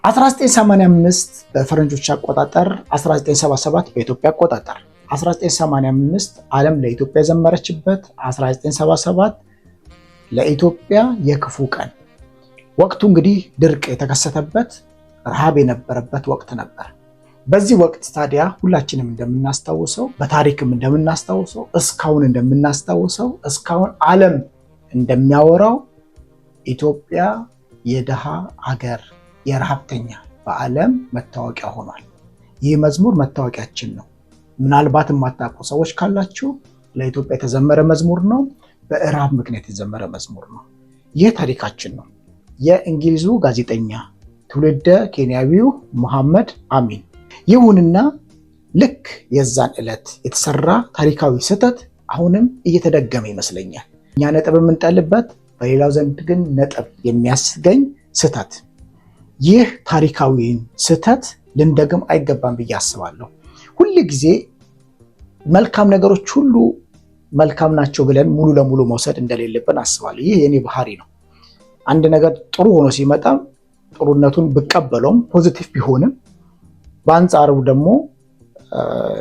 1985 በፈረንጆች አቆጣጠር 1977 በኢትዮጵያ አቆጣጠር 1985 ዓለም ለኢትዮጵያ የዘመረችበት 1977 ለኢትዮጵያ የክፉ ቀን ወቅቱ እንግዲህ ድርቅ የተከሰተበት ረሃብ የነበረበት ወቅት ነበር። በዚህ ወቅት ታዲያ ሁላችንም እንደምናስታውሰው በታሪክም እንደምናስታውሰው እስካሁን ዓለም እንደሚያወራው ኢትዮጵያ የደሃ ሀገር የረሃብተኛ በዓለም መታወቂያ ሆኗል። ይህ መዝሙር መታወቂያችን ነው። ምናልባት የማታውቁ ሰዎች ካላችሁ ለኢትዮጵያ የተዘመረ መዝሙር ነው። በረሃብ ምክንያት የተዘመረ መዝሙር ነው። ይህ ታሪካችን ነው። የእንግሊዙ ጋዜጠኛ ትውልደ ኬንያዊው መሐመድ አሚን። ይሁንና ልክ የዛን ዕለት የተሰራ ታሪካዊ ስህተት አሁንም እየተደገመ ይመስለኛል። እኛ ነጥብ የምንጠልበት በሌላው ዘንድ ግን ነጥብ የሚያስገኝ ስህተት። ይህ ታሪካዊን ስህተት ልንደግም አይገባም ብዬ አስባለሁ። ሁል ጊዜ መልካም ነገሮች ሁሉ መልካም ናቸው ብለን ሙሉ ለሙሉ መውሰድ እንደሌለብን አስባለሁ። ይህ የኔ ባህሪ ነው። አንድ ነገር ጥሩ ሆኖ ሲመጣ ጥሩነቱን ብቀበለውም ፖዚቲቭ ቢሆንም በአንጻሩ ደግሞ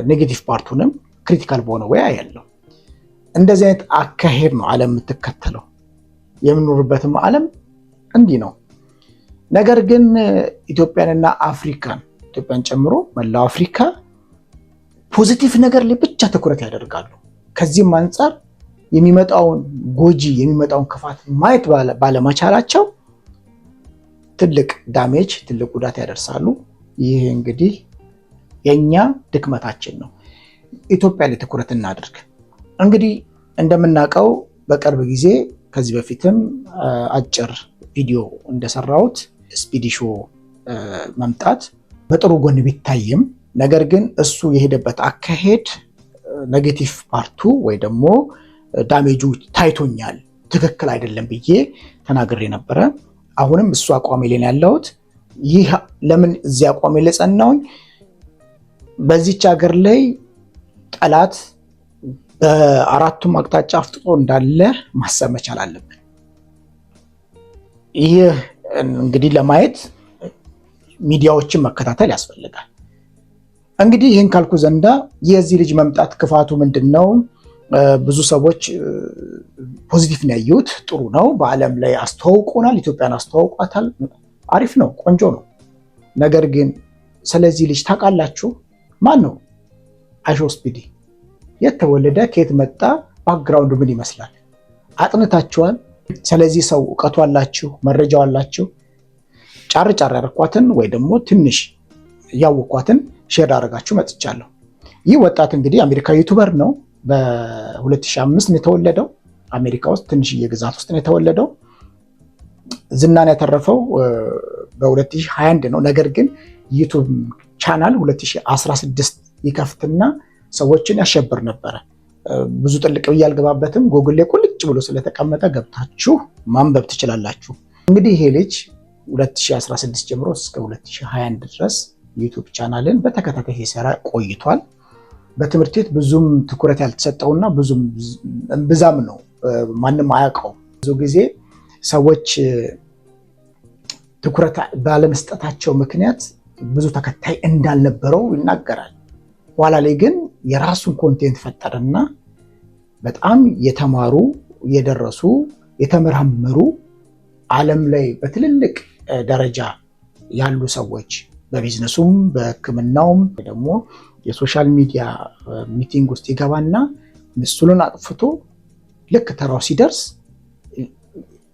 ኔጌቲቭ ፓርቱንም ክሪቲካል በሆነ ወይ ያለው እንደዚህ አይነት አካሄድ ነው ዓለም የምትከተለው። የምንኖርበትም ዓለም እንዲህ ነው። ነገር ግን ኢትዮጵያንና አፍሪካን ኢትዮጵያን ጨምሮ መላው አፍሪካ ፖዚቲቭ ነገር ላይ ብቻ ትኩረት ያደርጋሉ። ከዚህም አንጻር የሚመጣውን ጎጂ የሚመጣውን ክፋት ማየት ባለመቻላቸው ትልቅ ዳሜጅ ትልቅ ጉዳት ያደርሳሉ። ይህ እንግዲህ የኛ ድክመታችን ነው። ኢትዮጵያ ላይ ትኩረት እናድርግ። እንግዲህ እንደምናውቀው በቅርብ ጊዜ ከዚህ በፊትም አጭር ቪዲዮ እንደሰራሁት ስፒዲ ሾው መምጣት በጥሩ ጎን ቢታይም ነገር ግን እሱ የሄደበት አካሄድ ኔጌቲቭ ፓርቱ ወይ ደግሞ ዳሜጁ ታይቶኛል፣ ትክክል አይደለም ብዬ ተናግሬ ነበረ። አሁንም እሱ አቋሜ ላይ ያለሁት። ይህ ለምን እዚህ አቋሜ ላይ ጸናውኝ? በዚች ሀገር ላይ ጠላት በአራቱም አቅጣጫ አፍጥጦ እንዳለ ማሰብ መቻል አለብን። ይህ እንግዲህ ለማየት ሚዲያዎችን መከታተል ያስፈልጋል። እንግዲህ ይህን ካልኩ ዘንዳ የዚህ ልጅ መምጣት ክፋቱ ምንድን ነው? ብዙ ሰዎች ፖዚቲቭ ነው ያዩት። ጥሩ ነው። በዓለም ላይ አስተዋውቆናል። ኢትዮጵያን አስተዋውቋታል። አሪፍ ነው፣ ቆንጆ ነው። ነገር ግን ስለዚህ ልጅ ታውቃላችሁ? ማን ነው? አይሾ ስፒዲ የተወለደ ከየት መጣ? ባክግራውንዱ ምን ይመስላል? አጥንታችኋል? ስለዚህ ሰው እውቀቱ አላችሁ? መረጃው አላችሁ? ጫር ያደረኳትን ወይ ደግሞ ትንሽ ያወኳትን ሼር አደረጋችሁ መጥቻለሁ። ይህ ወጣት እንግዲህ አሜሪካዊ ዩቲዩበር ነው። በ2005 ነው የተወለደው። አሜሪካ ውስጥ ትንሽዬ ግዛት ውስጥ ነው የተወለደው። ዝናን ያተረፈው በ2021 ነው። ነገር ግን ዩቲዩብ ቻናል 2016 ይከፍትና ሰዎችን ያሸብር ነበረ። ብዙ ጥልቅ ብዬ አልገባበትም። ጎግል ላይ ቁልጭ ብሎ ስለተቀመጠ ገብታችሁ ማንበብ ትችላላችሁ። እንግዲህ ይሄ ልጅ 2016 ጀምሮ እስከ 2021 ድረስ ዩቲዩብ ቻናልን በተከታታይ ሲሰራ ቆይቷል። በትምህርት ቤት ብዙም ትኩረት ያልተሰጠውና ብዛም ነው ማንም አያውቀው። ብዙ ጊዜ ሰዎች ትኩረት ባለመስጠታቸው ምክንያት ብዙ ተከታይ እንዳልነበረው ይናገራል። ኋላ ላይ ግን የራሱን ኮንቴንት ፈጠረና በጣም የተማሩ የደረሱ የተመራመሩ ዓለም ላይ በትልልቅ ደረጃ ያሉ ሰዎች በቢዝነሱም በሕክምናውም ደግሞ የሶሻል ሚዲያ ሚቲንግ ውስጥ ይገባና ምስሉን አጥፍቶ ልክ ተራው ሲደርስ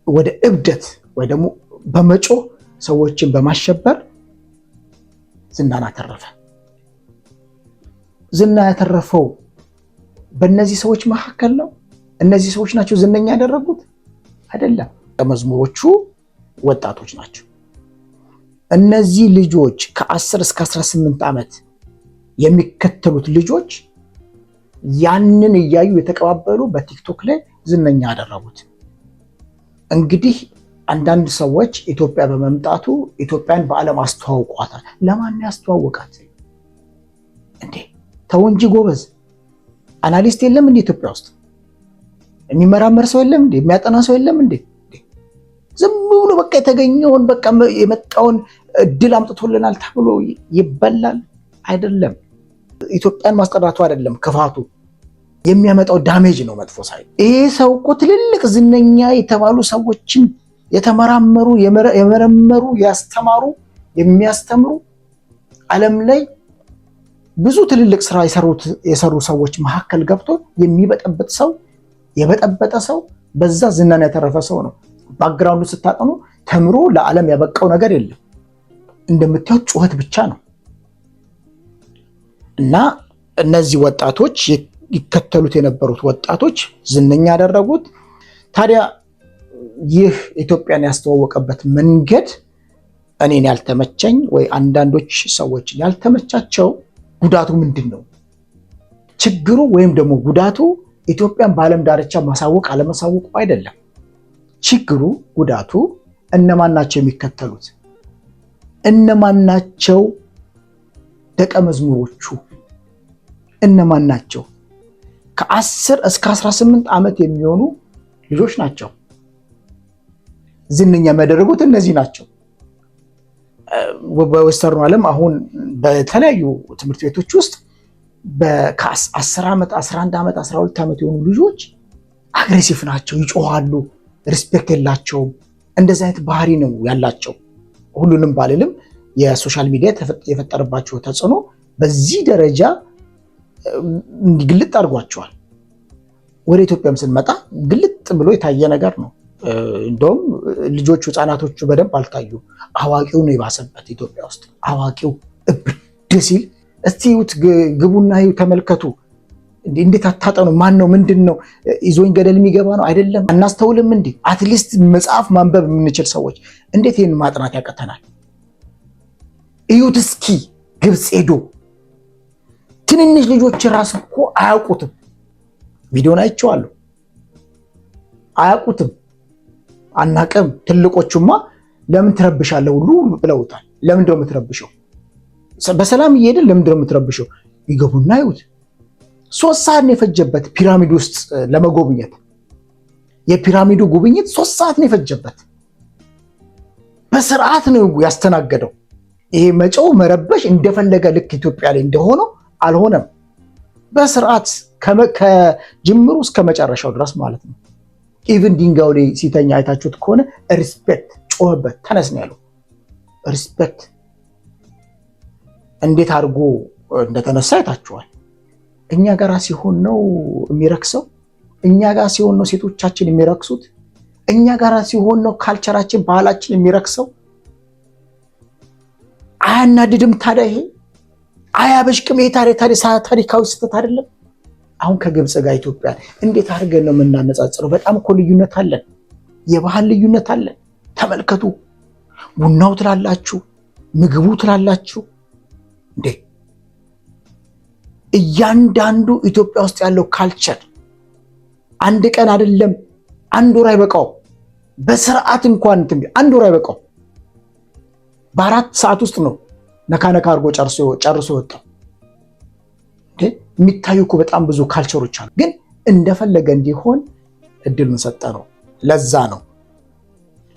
ወደ እብደት ወይ ደግሞ በመጮህ ሰዎችን በማሸበር ዝናን አተረፈ። ዝና ያተረፈው በእነዚህ ሰዎች መካከል ነው። እነዚህ ሰዎች ናቸው ዝነኛ ያደረጉት አይደለም። መዝሙሮቹ ወጣቶች ናቸው። እነዚህ ልጆች ከ10 እስከ 18 ዓመት የሚከተሉት ልጆች ያንን እያዩ የተቀባበሉ በቲክቶክ ላይ ዝነኛ ያደረጉት። እንግዲህ አንዳንድ ሰዎች ኢትዮጵያ በመምጣቱ ኢትዮጵያን በዓለም አስተዋውቋታል። ለማን ያስተዋወቃት እንዴ? ተው እንጂ ጎበዝ። አናሊስት የለም እንዴ ኢትዮጵያ ውስጥ? የሚመራመር ሰው የለም እንዴ? የሚያጠና ሰው የለም እንዴ? ዝም ብሎ በቃ የተገኘውን በቃ የመጣውን እድል አምጥቶልናል ተብሎ ይበላል አይደለም። ኢትዮጵያን ማስጠራቱ አይደለም ክፋቱ፣ የሚያመጣው ዳሜጅ ነው መጥፎ ሳይ። ይሄ ሰው እኮ ትልልቅ ዝነኛ የተባሉ ሰዎችን የተመራመሩ የመረመሩ ያስተማሩ የሚያስተምሩ ዓለም ላይ ብዙ ትልልቅ ስራ የሰሩ ሰዎች መካከል ገብቶ የሚበጠበጥ ሰው የበጠበጠ ሰው በዛ ዝናን ያተረፈ ሰው ነው። ባክግራውንዱ ስታጠኑ ተምሮ ለዓለም ያበቃው ነገር የለም። እንደምታዩት ጩኸት ብቻ ነው። እና እነዚህ ወጣቶች ይከተሉት የነበሩት ወጣቶች ዝነኛ ያደረጉት። ታዲያ ይህ ኢትዮጵያን ያስተዋወቀበት መንገድ እኔን ያልተመቸኝ ወይ አንዳንዶች ሰዎች ያልተመቻቸው ጉዳቱ ምንድን ነው? ችግሩ ወይም ደግሞ ጉዳቱ ኢትዮጵያን በዓለም ዳርቻ ማሳወቅ አለማሳወቁ አይደለም። ችግሩ ጉዳቱ እነማን ናቸው የሚከተሉት? እነማን ናቸው ደቀ መዝሙሮቹ? እነማን ናቸው? ከ10 እስከ 18 ዓመት የሚሆኑ ልጆች ናቸው ዝነኛ የሚያደርጉት እነዚህ ናቸው። በወስተርኑ ዓለም አሁን በተለያዩ ትምህርት ቤቶች ውስጥ ከ10 ዓመት 11 ዓመት 12 ዓመት የሆኑ ልጆች አግሬሲቭ ናቸው፣ ይጮሃሉ፣ ሪስፔክት የላቸውም። እንደዚህ አይነት ባህሪ ነው ያላቸው። ሁሉንም ባልልም የሶሻል ሚዲያ የፈጠረባቸው ተጽዕኖ በዚህ ደረጃ ግልጥ አድርጓቸዋል። ወደ ኢትዮጵያም ስንመጣ ግልጥ ብሎ የታየ ነገር ነው። እንደውም ልጆቹ ህፃናቶቹ በደንብ አልታዩ። አዋቂው ነው የባሰበት ኢትዮጵያ ውስጥ። አዋቂው እብድ ሲል እስቲ ይዩት፣ ግቡና ተመልከቱ። እንዴት አታጠኑ? ማን ነው ምንድን ነው ይዞኝ ገደል የሚገባ ነው አይደለም? አናስተውልም እንዴ? አትሊስት መጽሐፍ ማንበብ የምንችል ሰዎች እንዴት ይህን ማጥናት ያቀተናል? እዩት እስኪ ግብፅ ሄዶ ትንንሽ ልጆች ራስ እኮ አያውቁትም። ቪዲዮን አይቼዋለሁ። አያውቁትም፣ አናቅም። ትልቆቹማ ለምን ትረብሻለህ ሁሉ ብለውታል። ለምን እንደው የምትረብሸው? በሰላም እየሄድን ለምን እንደው የምትረብሸው? ይገቡና ይዩት። 3 ሰዓት ነው የፈጀበት ፒራሚድ ውስጥ ለመጎብኘት። የፒራሚዱ ጉብኝት 3 ሰዓት ነው የፈጀበት። በስርዓት ነው ያስተናገደው። ይሄ መጨው መረበሽ እንደፈለገ ልክ ኢትዮጵያ ላይ እንደሆነው አልሆነም። በስርዓት ከጅምሩ እስከ መጨረሻው ድረስ ማለት ነው። ኢቭን ድንጋዩ ላይ ሲተኛ አይታችሁት ከሆነ ሪስፔክት ጮህበት፣ ተነስ ነው ያለው። ሪስፔክት እንዴት አድርጎ እንደተነሳ አይታችኋል። እኛ ጋራ ሲሆን ነው የሚረክሰው። እኛ ጋር ሲሆን ነው ሴቶቻችን የሚረክሱት። እኛ ጋራ ሲሆን ነው ካልቸራችን ባህላችን የሚረክሰው። አያናድድም ታዲያ? ይሄ አያበሽቅም? ይሄ ታሪካዊ ስህተት አይደለም? አሁን ከግብፅ ጋር ኢትዮጵያ እንዴት አድርገን ነው የምናነጻጽረው? በጣም እኮ ልዩነት አለን፣ የባህል ልዩነት አለን። ተመልከቱ። ቡናው ትላላችሁ፣ ምግቡ ትላላችሁ እንዴ! እያንዳንዱ ኢትዮጵያ ውስጥ ያለው ካልቸር አንድ ቀን አይደለም፣ 1 ወር አይበቃው። በስርዓት እንኳን አንድ ወር አይበቃው። በ4 ሰዓት ውስጥ ነው ነካነካ አድርጎ ጨርሶ ወጣው። የሚታዩ እኮ በጣም ብዙ ካልቸሮች አሉ፣ ግን እንደፈለገ እንዲሆን እድሉን ሰጠ ነው። ለዛ ነው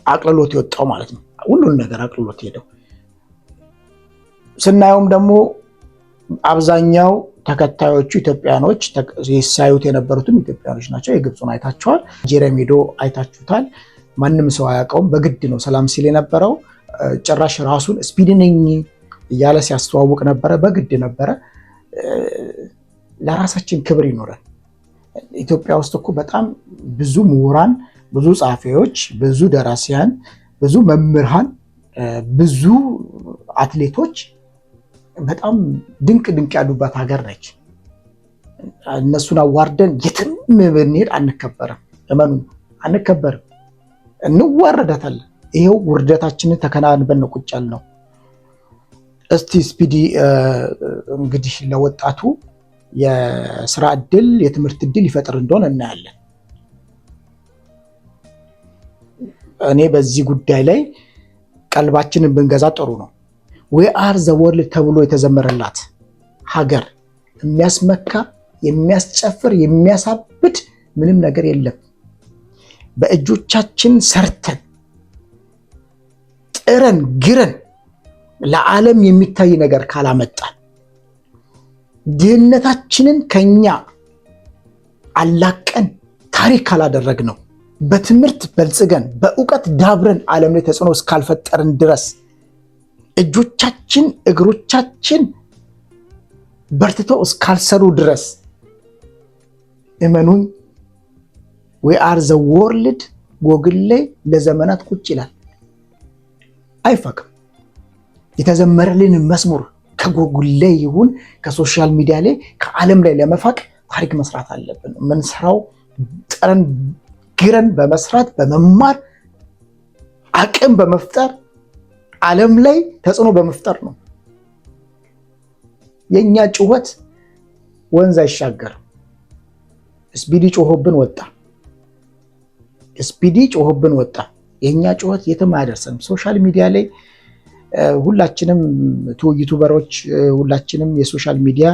አቅልሎት የወጣው ማለት ነው። ሁሉን ነገር አቅልሎት ሄደው። ስናየውም ደግሞ አብዛኛው ተከታዮቹ ኢትዮጵያኖች ሲያዩት የነበሩትም ኢትዮጵያኖች ናቸው። የግብፁን አይታችኋል። ጄሬም ሄዶ አይታችሁታል። ማንም ሰው አያውቀውም። በግድ ነው ሰላም ሲል የነበረው። ጭራሽ ራሱን ስፒድ ነኝ እያለ ሲያስተዋውቅ ነበረ። በግድ ነበረ። ለራሳችን ክብር ይኖረን። ኢትዮጵያ ውስጥ እኮ በጣም ብዙ ምሁራን፣ ብዙ ጸሐፊዎች፣ ብዙ ደራሲያን፣ ብዙ መምህራን፣ ብዙ አትሌቶች በጣም ድንቅ ያሉባት ሀገር ነች። እነሱን አዋርደን የትም ብንሄድ አንከበርም። እመኑ፣ አንከበርም፣ እንዋረዳታለን። ይሄው ውርደታችንን ተከናንበን ነው ቁጭ ያልነው። እስቲ ስፒዲ እንግዲህ ለወጣቱ የስራ እድል የትምህርት እድል ይፈጥር እንደሆነ እናያለን። እኔ በዚህ ጉዳይ ላይ ቀልባችንን ብንገዛ ጥሩ ነው። ዊ አር ዘ ወርልድ ተብሎ የተዘመረላት ሀገር የሚያስመካ የሚያስጨፍር የሚያሳብድ ምንም ነገር የለም። በእጆቻችን ሰርተን ጥረን ግረን ለዓለም የሚታይ ነገር ካላመጣን ድህነታችንን ከኛ አላቀን ታሪክ ካላደረግነው በትምህርት በልጽገን በእውቀት ዳብረን ዓለም ላይ ተጽዕኖ እስካልፈጠርን ድረስ እጆቻችን እግሮቻችን በርትተው እስካልሰሩ ድረስ እመኑኝ we are the world ጎግል ላይ ለዘመናት ቁጭ ይላል፣ አይፋቅም። የተዘመረልን መዝሙር ከጎግል ላይ ይሁን ከሶሻል ሚዲያ ላይ ከዓለም ላይ ለመፋቅ ታሪክ መስራት አለብን። ምንሰራው ጥረን ግረን በመስራት በመማር አቅም በመፍጠር ዓለም ላይ ተጽዕኖ በመፍጠር ነው። የኛ ጩኸት ወንዝ አይሻገርም። ስፒዲ ጮሆብን ወጣ፣ ስፒዲ ጮሆብን ወጣ። የኛ ጩኸት የትም አያደርሰንም። ሶሻል ሚዲያ ላይ ሁላችንም ዩቲዩበሮች፣ ሁላችንም የሶሻል ሚዲያ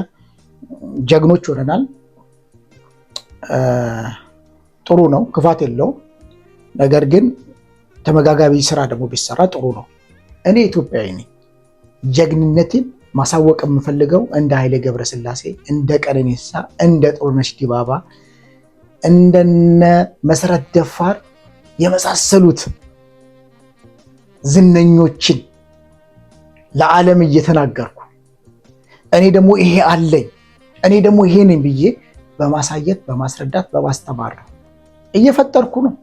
ጀግኖች ሆነናል። ጥሩ ነው፣ ክፋት የለውም። ነገር ግን ተመጋጋቢ ስራ ደግሞ ቢሰራ ጥሩ ነው። እኔ ኢትዮጵያዊ ነኝ። ጀግንነትን ማሳወቅ የምፈልገው እንደ ኃይሌ ገብረስላሴ፣ እንደ ቀነኒሳ፣ እንደ ጥሩነሽ ዲባባ፣ እንደነ መሰረት ደፋር የመሳሰሉት ዝነኞችን ለዓለም እየተናገርኩ እኔ ደግሞ ይሄ አለኝ እኔ ደግሞ ይሄ ነኝ ብዬ በማሳየት በማስረዳት በማስተማር ነው እየፈጠርኩ ነው።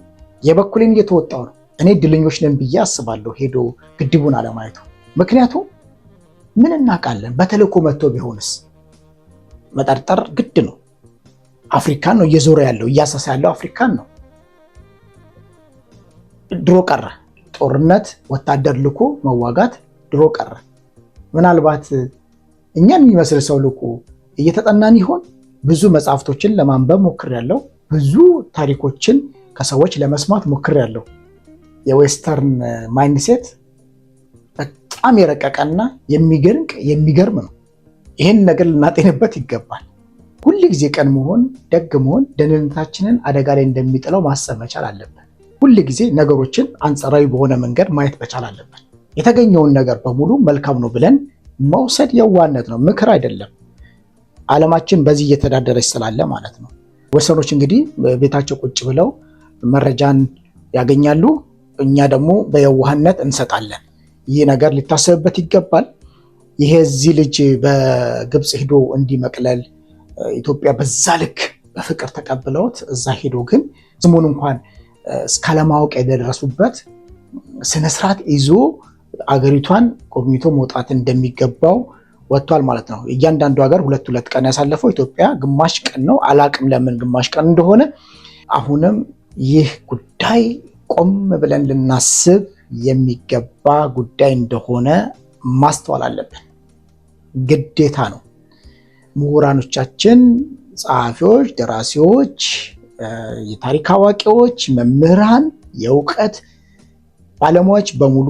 የበኩሌን እየተወጣው ነው። እኔ ድለኞች ነን ብዬ አስባለሁ ሄዶ ግድቡን አለማየቱ። ምክንያቱም ምን እናውቃለን፣ በተልእኮ መጥቶ ቢሆንስ መጠርጠር ግድ ነው። አፍሪካን ነው እየዞረ ያለው፣ እያሰሳ ያለው አፍሪካን ነው። ድሮ ቀረ ጦርነት፣ ወታደር ልኮ መዋጋት ድሮ ቀረ። ምናልባት እኛን የሚመስል ሰው ልኮ እየተጠናን ይሆን? ብዙ መጽሐፍቶችን ለማንበብ ሞክሬያለሁ። ብዙ ታሪኮችን ከሰዎች ለመስማት ሞክሬያለሁ። የዌስተርን ማይንድሴት በጣም የረቀቀና የሚገርም ነው። ይህን ነገር ልናጤንበት ይገባል። ሁል ጊዜ ቀን መሆን፣ ደግ መሆን ደህንነታችንን አደጋ ላይ እንደሚጥለው ማሰብ መቻል አለብን። ሁል ጊዜ ነገሮችን አንጻራዊ በሆነ መንገድ ማየት መቻል አለብን። የተገኘውን ነገር በሙሉ መልካም ነው ብለን መውሰድ የዋነት ነው፣ ምክር አይደለም። ዓለማችን በዚህ እየተዳደረች ስላለ ማለት ነው። ወሰኖች እንግዲህ ቤታቸው ቁጭ ብለው መረጃን ያገኛሉ። እኛ ደግሞ በየዋህነት እንሰጣለን። ይህ ነገር ሊታሰብበት ይገባል። ይሄ እዚህ ልጅ በግብፅ ሄዶ እንዲመቅለል ኢትዮጵያ በዛ ልክ በፍቅር ተቀብለውት እዛ ሄዶ ግን ስሙን እንኳን እስካለማወቅ የደረሱበት ስነስርዓት ይዞ አገሪቷን ጎብኝቶ መውጣት እንደሚገባው ወጥቷል ማለት ነው። እያንዳንዱ ሀገር ሁለት ቀን ያሳለፈው ኢትዮጵያ ግማሽ ቀን ነው። አላቅም ለምን ግማሽ ቀን እንደሆነ። አሁንም ይህ ጉዳይ ቆም ብለን ልናስብ የሚገባ ጉዳይ እንደሆነ ማስተዋል አለብን፣ ግዴታ ነው። ምሁራኖቻችን፣ ጸሐፊዎች፣ ደራሲዎች፣ የታሪክ አዋቂዎች፣ መምህራን፣ የእውቀት ባለሙያዎች በሙሉ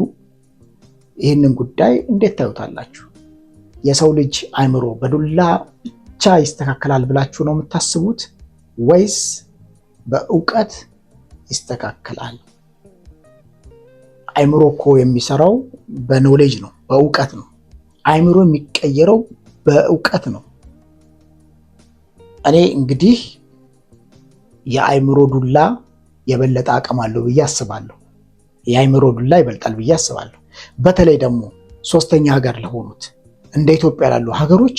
ይህንን ጉዳይ እንዴት ታዩታላችሁ? የሰው ልጅ አእምሮ በዱላ ብቻ ይስተካከላል ብላችሁ ነው የምታስቡት ወይስ በእውቀት ይስተካከላል? አእምሮ እኮ የሚሰራው በኖሌጅ ነው፣ በእውቀት ነው። አእምሮ የሚቀየረው በእውቀት ነው። እኔ እንግዲህ የአእምሮ ዱላ የበለጠ አቅም አለው ብዬ አስባለሁ። የአእምሮ ዱላ ይበልጣል ብዬ አስባለሁ። በተለይ ደግሞ ሶስተኛ ሀገር ለሆኑት እንደ ኢትዮጵያ ላሉ ሀገሮች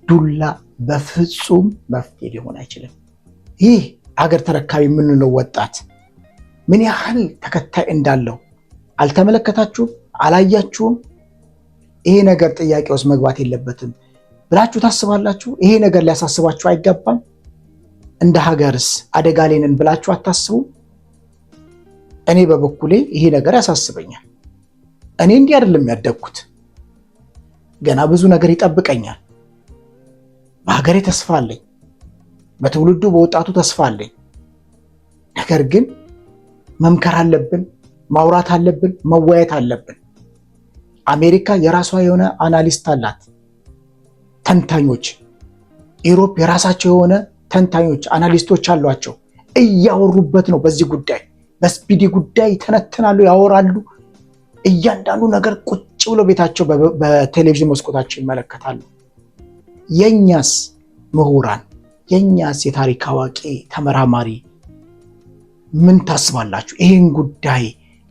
ዱላ በፍጹም መፍትሄ ሊሆን አይችልም። ይህ ሀገር ተረካቢ የምንለው ወጣት ምን ያህል ተከታይ እንዳለው አልተመለከታችሁም? አላያችሁም? ይሄ ነገር ጥያቄ ውስጥ መግባት የለበትም ብላችሁ ታስባላችሁ? ይሄ ነገር ሊያሳስባችሁ አይገባም? እንደ ሀገርስ አደጋ ላይ ነን ብላችሁ አታስቡም? እኔ በበኩሌ ይሄ ነገር ያሳስበኛል። እኔ እንዲህ አይደለም ያደግኩት። ገና ብዙ ነገር ይጠብቀኛል። በሀገሬ ተስፋ አለኝ። በትውልዱ በወጣቱ ተስፋ አለኝ። ነገር ግን መምከር አለብን፣ ማውራት አለብን፣ መወያየት አለብን። አሜሪካ የራሷ የሆነ አናሊስት አላት፣ ተንታኞች። ኢሮፕ የራሳቸው የሆነ ተንታኞች አናሊስቶች አሏቸው። እያወሩበት ነው። በዚህ ጉዳይ በስፒዲ ጉዳይ ይተነትናሉ፣ ያወራሉ። እያንዳንዱ ነገር ቁጭ ብሎ ቤታቸው በቴሌቪዥን መስኮታቸው ይመለከታሉ። የኛስ ምሁራን፣ የኛስ የታሪክ አዋቂ ተመራማሪ ምን ታስባላችሁ? ይህን ጉዳይ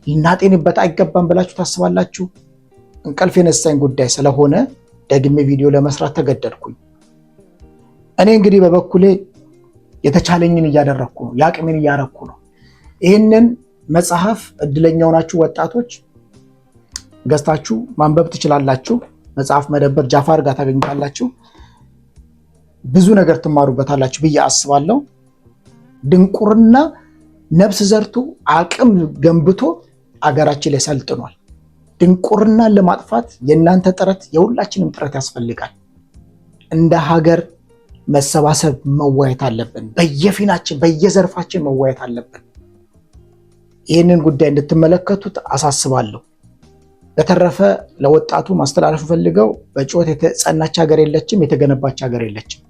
ልናጤንበት አይገባም ብላችሁ ታስባላችሁ? እንቅልፍ የነሳኝ ጉዳይ ስለሆነ ደግሜ ቪዲዮ ለመስራት ተገደድኩኝ። እኔ እንግዲህ በበኩሌ የተቻለኝን እያደረግኩ ነው፣ የአቅሜን እያረኩ ነው። ይህንን መጽሐፍ እድለኛው ናችሁ ወጣቶች ገዝታችሁ ማንበብ ትችላላችሁ። መጽሐፍ መደብር ጃፋር ጋር ታገኙታላችሁ። ብዙ ነገር ትማሩበታላችሁ ብዬ አስባለሁ። ድንቁርና ነፍስ ዘርቶ አቅም ገንብቶ አገራችን ላይ ሰልጥኗል። ድንቁርናን ለማጥፋት የእናንተ ጥረት፣ የሁላችንም ጥረት ያስፈልጋል። እንደ ሀገር መሰባሰብ መወያየት አለብን። በየፊናችን በየዘርፋችን መወያየት አለብን። ይህንን ጉዳይ እንድትመለከቱት አሳስባለሁ። በተረፈ ለወጣቱ ማስተላለፍ ፈልገው በጩኸት የተጸናች ሀገር የለችም፣ የተገነባች ሀገር የለችም።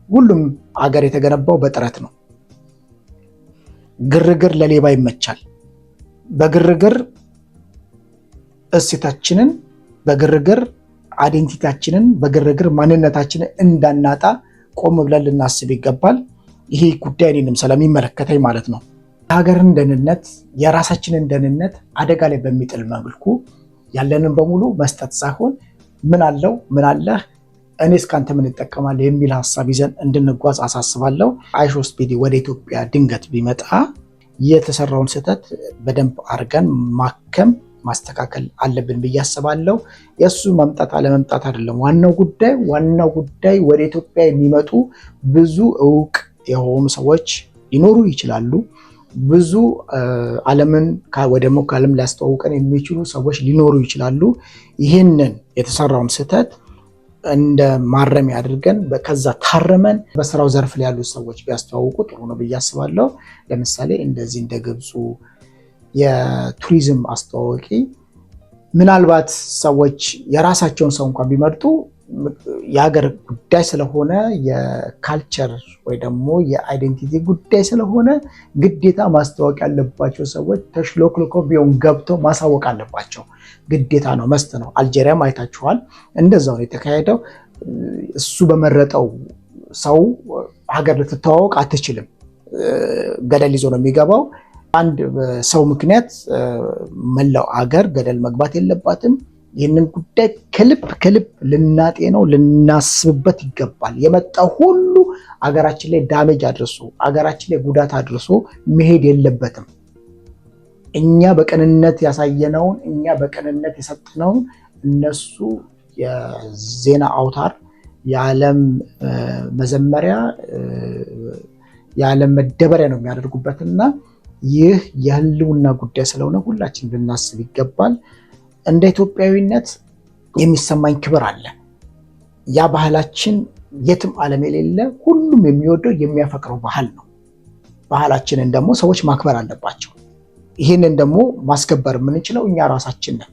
ሁሉም ሀገር የተገነባው በጥረት ነው። ግርግር ለሌባ ይመቻል። በግርግር እሴታችንን፣ በግርግር አይዴንቲቲያችንን፣ በግርግር ማንነታችንን እንዳናጣ ቆም ብለን ልናስብ ይገባል። ይሄ ጉዳይ እኔንም ስለሚመለከተኝ ማለት ነው። የሀገርን ደህንነት፣ የራሳችንን ደህንነት አደጋ ላይ በሚጥል መልኩ ያለንን በሙሉ መስጠት ሳይሆን ምን አለው ምን አለህ እኔ እስካንተ ምን እጠቀማለሁ የሚል ሀሳብ ይዘን እንድንጓዝ አሳስባለሁ። አይሾ ስፒዲ ወደ ኢትዮጵያ ድንገት ቢመጣ የተሰራውን ስህተት በደንብ አድርገን ማከም ማስተካከል አለብን ብዬ አስባለሁ። የእሱ መምጣት አለመምጣት አይደለም ዋናው ጉዳይ ወደ ኢትዮጵያ የሚመጡ ብዙ እውቅ የሆኑ ሰዎች ሊኖሩ ይችላሉ። ብዙ ዓለምን ደግሞ ከዓለም ሊያስተዋውቀን የሚችሉ ሰዎች ሊኖሩ ይችላሉ። ይህንን የተሰራውን ስህተት እንደ ማረሚያ አድርገን ከዛ ታረመን በስራው ዘርፍ ላይ ያሉ ሰዎች ቢያስተዋውቁ ጥሩ ነው ብዬ አስባለሁ። ለምሳሌ እንደዚህ እንደ ግብፁ የቱሪዝም አስተዋዋቂ ምናልባት ሰዎች የራሳቸውን ሰው እንኳን ቢመርጡ የሀገር ጉዳይ ስለሆነ የካልቸር ወይ ደግሞ የአይዴንቲቲ ጉዳይ ስለሆነ ግዴታ ማስተዋወቅ ያለባቸው ሰዎች ተሽሎክልኮ ቢሆን ገብተው ማሳወቅ አለባቸው። ግዴታ ነው፣ መስት ነው። አልጄሪያም አይታችኋል፣ እንደዛው ነው የተካሄደው። እሱ በመረጠው ሰው ሀገር ልትተዋወቅ አትችልም፣ ገደል ይዞ ነው የሚገባው። አንድ ሰው ምክንያት መላው ሀገር ገደል መግባት የለባትም። ይህንን ጉዳይ ከልብ ልናጤነው ልናስብበት ይገባል። የመጣው ሁሉ አገራችን ላይ ዳሜጅ አድርሶ አገራችን ላይ ጉዳት አድርሶ መሄድ የለበትም። እኛ በቅንነት ያሳየነውን እኛ በቅንነት የሰጠነውን እነሱ የዜና አውታር የዓለም መዘመሪያ የዓለም መደበሪያ ነው የሚያደርጉበትና ይህ የህልውና ጉዳይ ስለሆነ ሁላችን ልናስብ ይገባል። እንደ ኢትዮጵያዊነት የሚሰማኝ ክብር አለ። ያ ባህላችን የትም ዓለም የሌለ ሁሉም የሚወደው የሚያፈቅረው ባህል ነው። ባህላችንን ደግሞ ሰዎች ማክበር አለባቸው። ይህንን ደግሞ ማስከበር የምንችለው እኛ ራሳችን ነን።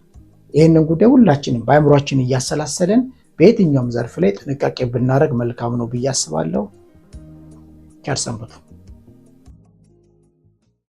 ይህንን ጉዳይ ሁላችንም በአእምሯችን እያሰላሰለን በየትኛውም ዘርፍ ላይ ጥንቃቄ ብናደርግ መልካም ነው ብዬ አስባለሁ። ቸር ሰንብቱ።